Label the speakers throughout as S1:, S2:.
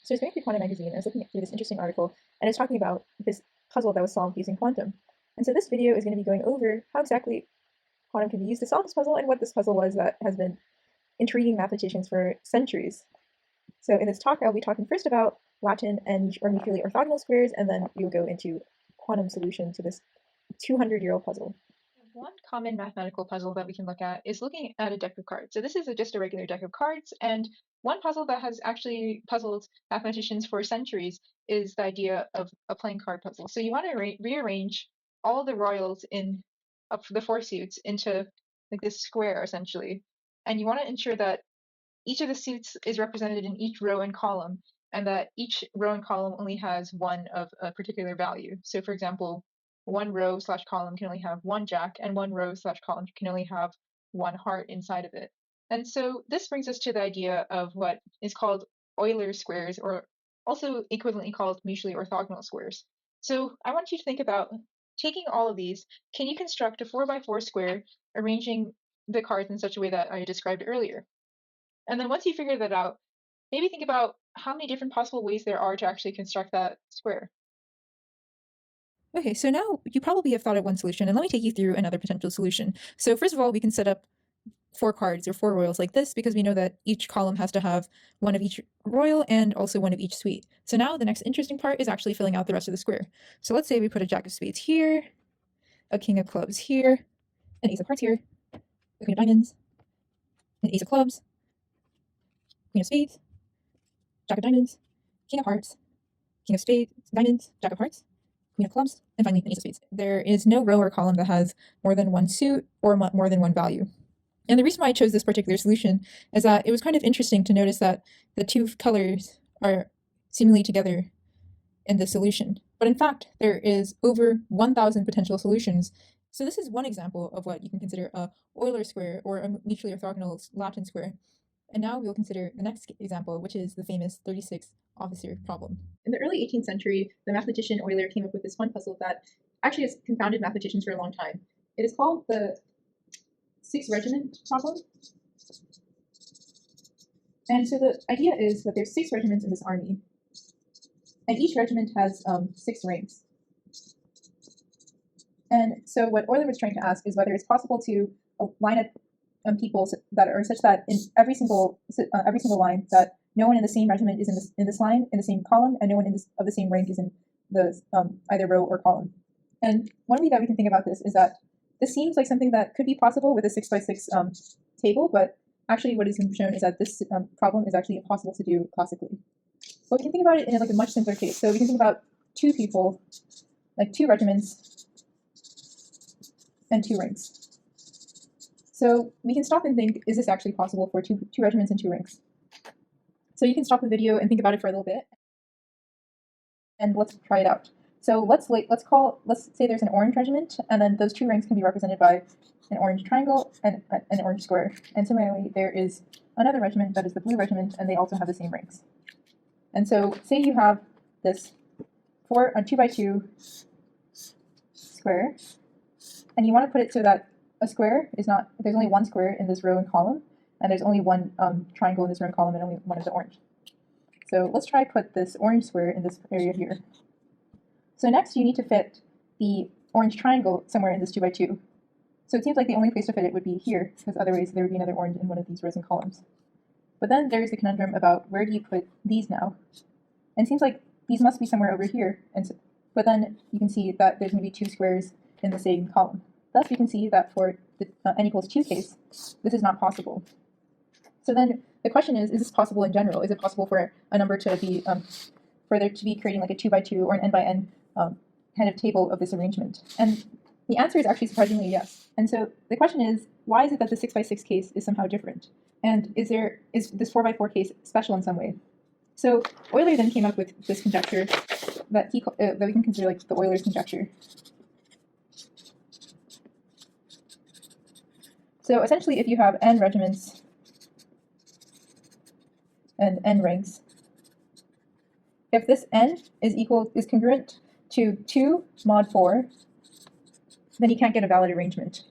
S1: So I was going through Quantum magazine and I was looking through this interesting article, and it's talking about this puzzle that was solved using quantum. And so this video is going to be going over how exactly quantum can be used to solve this puzzle and what this puzzle was that has been intriguing mathematicians for centuries. So in this talk, I'll be talking first about Latin and or mutually orthogonal squares, and then we'll go into quantum solution to this 200-year-old puzzle.
S2: One common mathematical puzzle that we can look at is looking at a deck of cards. So this is just a regular deck of cards, and one puzzle that has actually puzzled mathematicians for centuries is the idea of a playing card puzzle. So you want to rearrange all the royals in up the four suits into like this square essentially, and you want to ensure that each of the suits is represented in each row and column, and that each row and column only has one of a particular value. So for example, one row slash column can only have one jack, and one row slash column can only have one heart inside of it. And so this brings us to the idea of what is called Euler squares, or also equivalently called mutually orthogonal squares. So I want you to think about taking all of these. Can you construct a 4x4 square, arranging the cards in such a way that I described earlier? And then once you figure that out, maybe think about how many different possible ways there are to actually construct that square.
S1: Okay, so now you probably have thought of one solution, and let me take you through another potential solution. So first of all, we can set up 4 cards or 4 royals like this because we know that each column has to have one of each royal and also one of each suite. So now the next interesting part is actually filling out the rest of the square. So let's say we put a jack of spades here, a king of clubs here, an ace of hearts here, a queen of diamonds, an ace of clubs, queen of spades, jack of diamonds, king of hearts, king of spades, diamonds, jack of hearts, queen of clubs, and finally an ace of spades. There is no row or column that has more than one suit or more than one value. And the reason why I chose this particular solution is that it was kind of interesting to notice that the two colors are seemingly together in the solution. But in fact, there is over 1,000 potential solutions. So this is one example of what you can consider a Euler square or a mutually orthogonal Latin square. And now we'll consider the next example, which is the famous 36 officer problem. In the early 18th century, the mathematician Euler came up with this fun puzzle that actually has confounded mathematicians for a long time. It is called the 6 regiment problem. And so the idea is that there's 6 regiments in this army, and each regiment has 6 ranks. And so what Euler was trying to ask is whether it's possible to line up people that are such that in every single line that no one in the same regiment is in this line in the same column, and no one of the same rank is in the either row or column. And one way that we can think about this is that this seems like something that could be possible with a 6x6 table, but actually what is shown is that this problem is actually impossible to do classically. But we can think about it in like a much simpler case. So we can think about 2 people, like 2 regiments and 2 ranks. So we can stop and think, is this actually possible for two regiments and 2 ranks? So you can stop the video and think about it for a little bit, and let's try it out. So let's say there's an orange regiment, and then those 2 ranks can be represented by an orange triangle and an orange square. And similarly, there is another regiment that is the blue regiment, and they also have the same ranks. And so say you have this 2x2 square, and you want to put it so that a square is not, there's only one square in this row and column, and there's only one triangle in this row and column, and only one of the orange. So let's try put this orange square in this area here. So next you need to fit the orange triangle somewhere in this 2x2. So it seems like the only place to fit it would be here, because otherwise there would be another orange in one of these rows and columns. But then there's the conundrum about where do you put these now? And it seems like these must be somewhere over here. And so, but then you can see that there's going to be 2 squares in the same column. Thus we can see that for the n equals 2 case, this is not possible. So then the question is this possible in general? Is it possible for a number to be, for there to be creating like a 2x2 or an n by n kind of table of this arrangement? And the answer is actually surprisingly yes. And so the question is, why is it that the 6x6 case is somehow different? And is this 4x4 case special in some way? So Euler then came up with this conjecture that that we can consider like the Euler's conjecture. So essentially, if you have n regiments and n ranks, if this n is congruent to 2 mod 4, then you can't get a valid arrangement.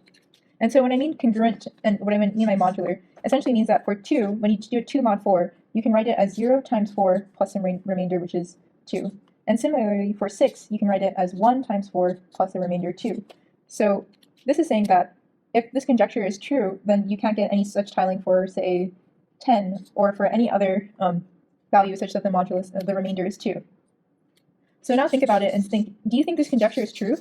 S1: And so when I mean congruent, and what I mean by modular, essentially means that for 2, when you do 2 mod 4, you can write it as 0 times 4 plus some remainder, which is 2. And similarly, for 6, you can write it as 1 times 4 plus the remainder 2. So this is saying that if this conjecture is true, then you can't get any such tiling for, say, 10, or for any other value such that the modulus of the remainder is 2. So now think about it and think, do you think this conjecture is true?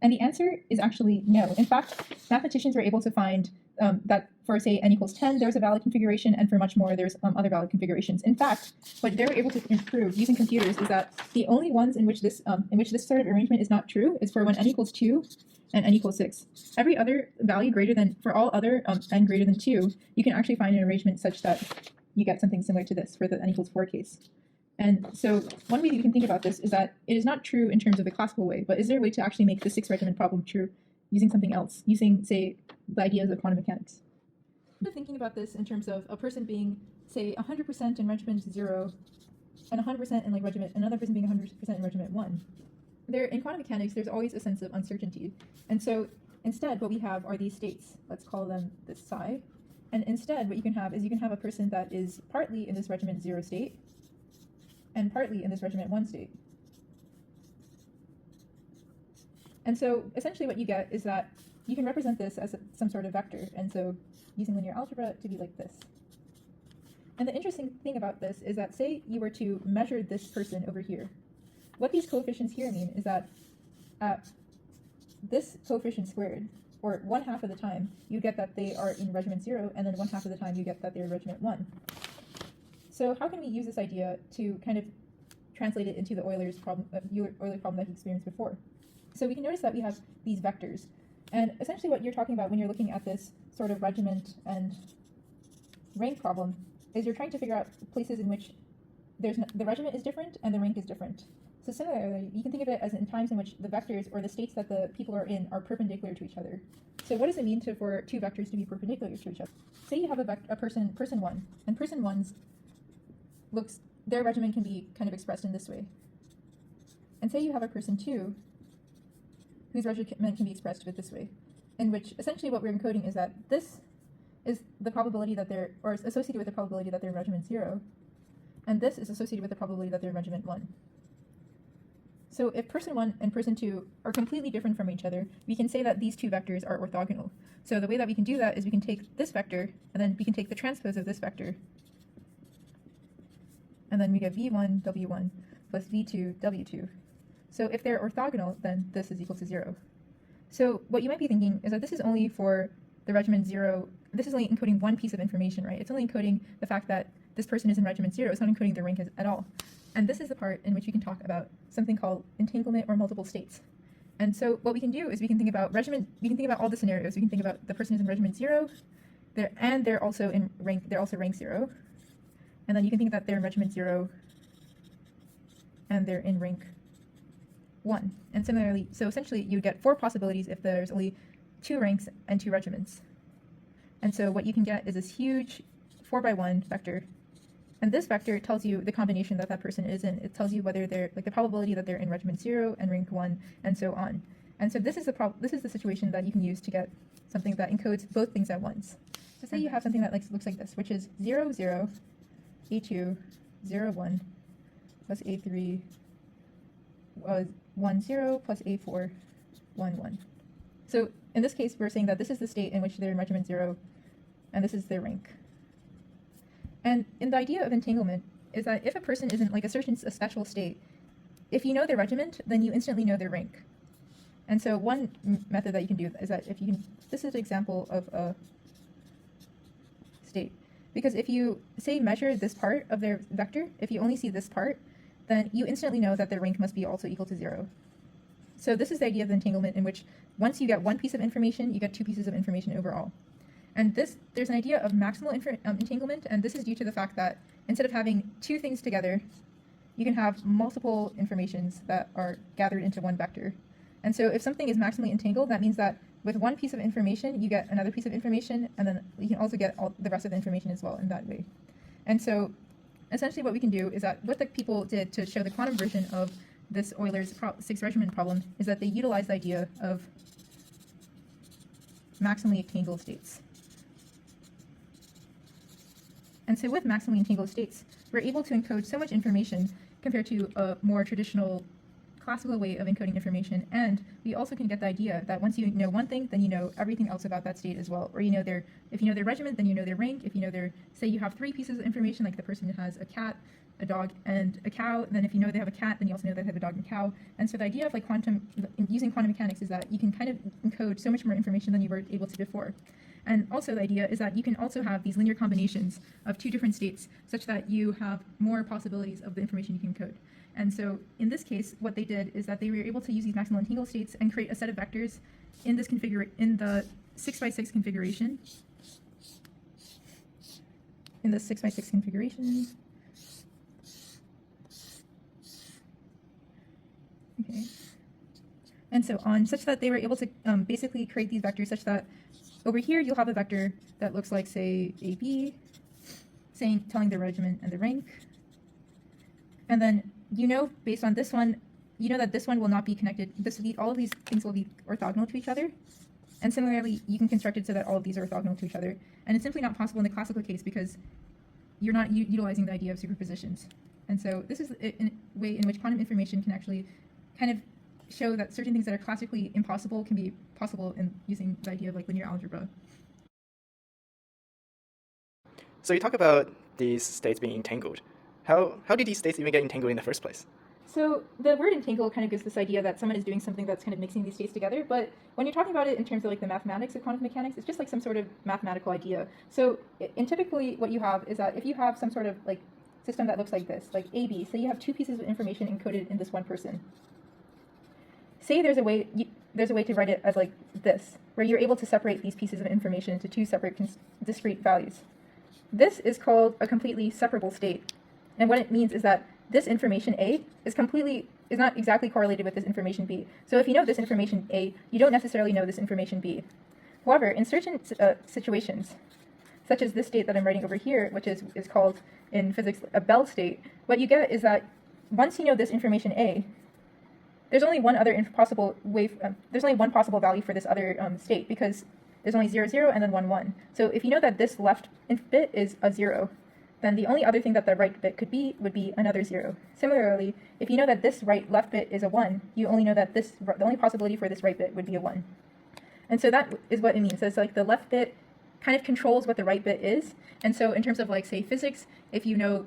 S1: And the answer is actually no. In fact, mathematicians were able to find that for, say, n equals 10, there's a valid configuration, and for much more, there's other valid configurations. In fact, what they were able to prove using computers is that the only ones in which this sort of arrangement is not true is for when n equals 2 and n equals 6. Every other value greater than, for all other n greater than 2, you can actually find an arrangement such that you get something similar to this for the n equals 4 case. And so one way you can think about this is that it is not true in terms of the classical way, but is there a way to actually make the 6 regiment problem true using something else, using, say, the ideas of quantum mechanics? Thinking about this in terms of a person being, say, 100% in regiment 0 and 100% in like regiment, another person being 100% in regiment 1. There, in quantum mechanics, there's always a sense of uncertainty. And so instead, what we have are these states. Let's call them this psi. And instead, what you can have is you can have a person that is partly in this regiment 0 state and partly in this regiment 1 state. And so essentially what you get is that you can represent this as some sort of vector, and so using linear algebra to be like this. And the interesting thing about this is that, say you were to measure this person over here, what these coefficients here mean is that at this coefficient squared, or 1/2 of the time, you get that they are in regiment 0, and then 1/2 of the time you get that they're in regiment 1. So how can we use this idea to kind of translate it into the Euler problem that you experienced before? So we can notice that we have these vectors. And essentially what you're talking about when you're looking at this sort of regiment and rank problem is you're trying to figure out places in which the regiment is different and the rank is different. So similarly, you can think of it as in times in which the vectors or the states that the people are in are perpendicular to each other. So what does it mean for two vectors to be perpendicular to each other? Say you have a person 1, and person 1's their regiment can be kind of expressed in this way. And say you have a person 2 whose regiment can be expressed with this way, in which essentially what we're encoding is that this is the probability that they're, or is associated with the probability that they're in regiment 0, and this is associated with the probability that they're in regiment 1. So if person 1 and person 2 are completely different from each other, we can say that these two vectors are orthogonal. So the way that we can do that is we can take this vector, and then we can take the transpose of this vector, and then we get v1 w1 plus v2 w2. So if they're orthogonal, then this is equal to 0. So what you might be thinking is that this is only for the regiment 0. This is only encoding one piece of information, right? It's only encoding the fact that this person is in regiment 0. It's not encoding the rank at all. And this is the part in which we can talk about something called entanglement or multiple states. And so what we can do is we can think about regiment. We can think about all the scenarios. We can think about the person is in regiment 0, they're also in rank. They're also rank 0. And then you can think that they're in regiment 0 and they're in rank 1. And similarly, so essentially you get 4 possibilities if there's only 2 ranks and 2 regiments. And so what you can get is this huge 4×1 vector. And this vector tells you the combination that person is in. It tells you whether they're, like, the probability that they're in regiment 0 and rank 1 and so on. And so this is the situation that you can use to get something that encodes both things at once. So say you have something that looks like this, which is 0, 0, A2, 0, 1, plus A3, 1, 0, plus A4, 1, 1. So in this case, we're saying that this is the state in which they're in regiment 0, and this is their rank. And in the idea of entanglement is that if a person is in like a special state, if you know their regiment, then you instantly know their rank. And so one method that you can do is that if you can, this is an example of a state. Because if you, say, measure this part of their vector, if you only see this part, then you instantly know that their rank must be also equal to 0. So this is the idea of entanglement, in which once you get one piece of information, you get 2 pieces of information overall. And there's an idea of maximal entanglement, and this is due to the fact that instead of having 2 things together, you can have multiple informations that are gathered into one vector. And so if something is maximally entangled, that means that with one piece of information, you get another piece of information, and then you can also get all the rest of the information as well in that way. And so essentially what we can do is that what the people did to show the quantum version of this Euler's 6 regiment problem is that they utilized the idea of maximally entangled states. And so with maximally entangled states, we're able to encode so much information compared to a more traditional classical way of encoding information. And we also can get the idea that once you know one thing, then you know everything else about that state as well. Or if you know their regiment, then you know their rank. If you know say you have 3 pieces of information, like the person has a cat, a dog, and a cow, then if you know they have a cat, then you also know they have a dog and a cow. And so the idea of like using quantum mechanics is that you can kind of encode so much more information than you were able to before. And also the idea is that you can also have these linear combinations of 2 different states such that you have more possibilities of the information you can encode. And so in this case, what they did is that they were able to use these maximal entangled states and create a set of vectors in this in the 6x6 configuration. In the 6x6 configuration. Okay. And so on, such that they were able to basically create these vectors such that over here you'll have a vector that looks like, say, AB, telling the regiment and the rank. And then based on this one, that this one will not be connected. All of these things will be orthogonal to each other. And similarly, you can construct it so that all of these are orthogonal to each other. And it's simply not possible in the classical case because you're not utilizing the idea of superpositions. And so this is a way in which quantum information can actually kind of show that certain things that are classically impossible can be possible in using the idea of like linear algebra.
S3: So you talk about these states being entangled. How did these states even get entangled in the first place?
S1: So the word entangle kind of gives this idea that someone is doing something that's kind of mixing these states together, but when you're talking about it in terms of like the mathematics of quantum mechanics, it's just like some sort of mathematical idea. So typically what you have is that if you have some sort of like system that looks like this, like AB, so you have 2 pieces of information encoded in this one person. Say there's a way to write it as like this, where you're able to separate these pieces of information into 2 separate discrete values. This is called a completely separable state. And what it means is that this information A is not exactly correlated with this information B. So if you know this information A, you don't necessarily know this information B. However, in certain situations, such as this state that I'm writing over here, which is called in physics a Bell state, what you get is that once you know this information A, there's only one other possible there's only one possible value for this other state, because there's only 0, 0, and then 1, 1. So if you know that this left bit is a 0, then the only other thing that the right bit could be would be another 0. Similarly, if you know that this left bit is a 1, you only know that the only possibility for this right bit would be a 1. And so that is what it means. So it's like the left bit kind of controls what the right bit is. And so in terms of like, say, physics, if you know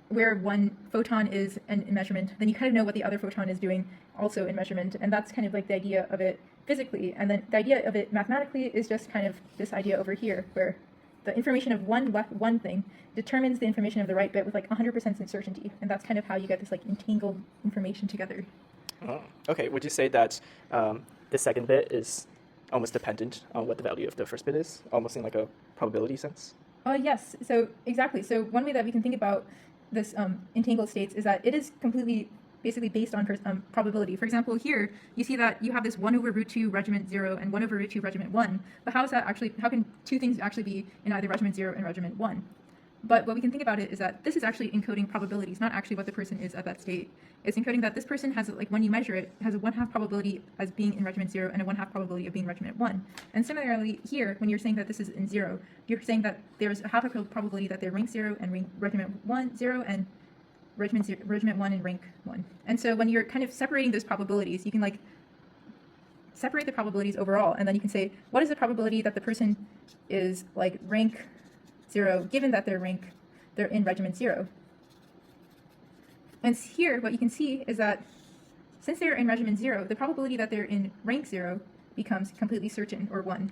S1: where one photon is in measurement, then you kind of know what the other photon is doing also in measurement. And that's kind of like the idea of it physically. And then the idea of it mathematically is just kind of this idea over here, where the information of one thing determines the information of the right bit with like 100% certainty. And that's kind of how you get this like entangled information together.
S3: Oh, okay. Would you say that the second bit is almost dependent on what the value of the first bit is, almost in like a probability sense?
S1: Yes. So exactly. So one way that we can think about this entangled states is that it is completely basically based on probability. For example, here you see that you have this 1 over root 2 regiment 0 and 1 over root 2 regiment 1. But how can 2 things actually be in either regiment 0 and regiment 1? But what we can think about it is that this is actually encoding probabilities, not actually what the person is at that state. It's encoding that this person has, like, when you measure it, has a 1/2 probability as being in regiment 0 and a 1/2 probability of being regiment 1. And similarly here, when you're saying that this is in 0, you're saying that there's a 1/2 probability that they're rank 0 and regiment 1, 0, and regiment 1 and rank 1. And so when you're kind of separating those probabilities, you can like separate the probabilities overall, and then you can say, what is the probability that the person is like rank 0, given that they're in regiment 0. And here, what you can see is that since they're in regiment 0, the probability that they're in rank 0 becomes completely certain, or 1.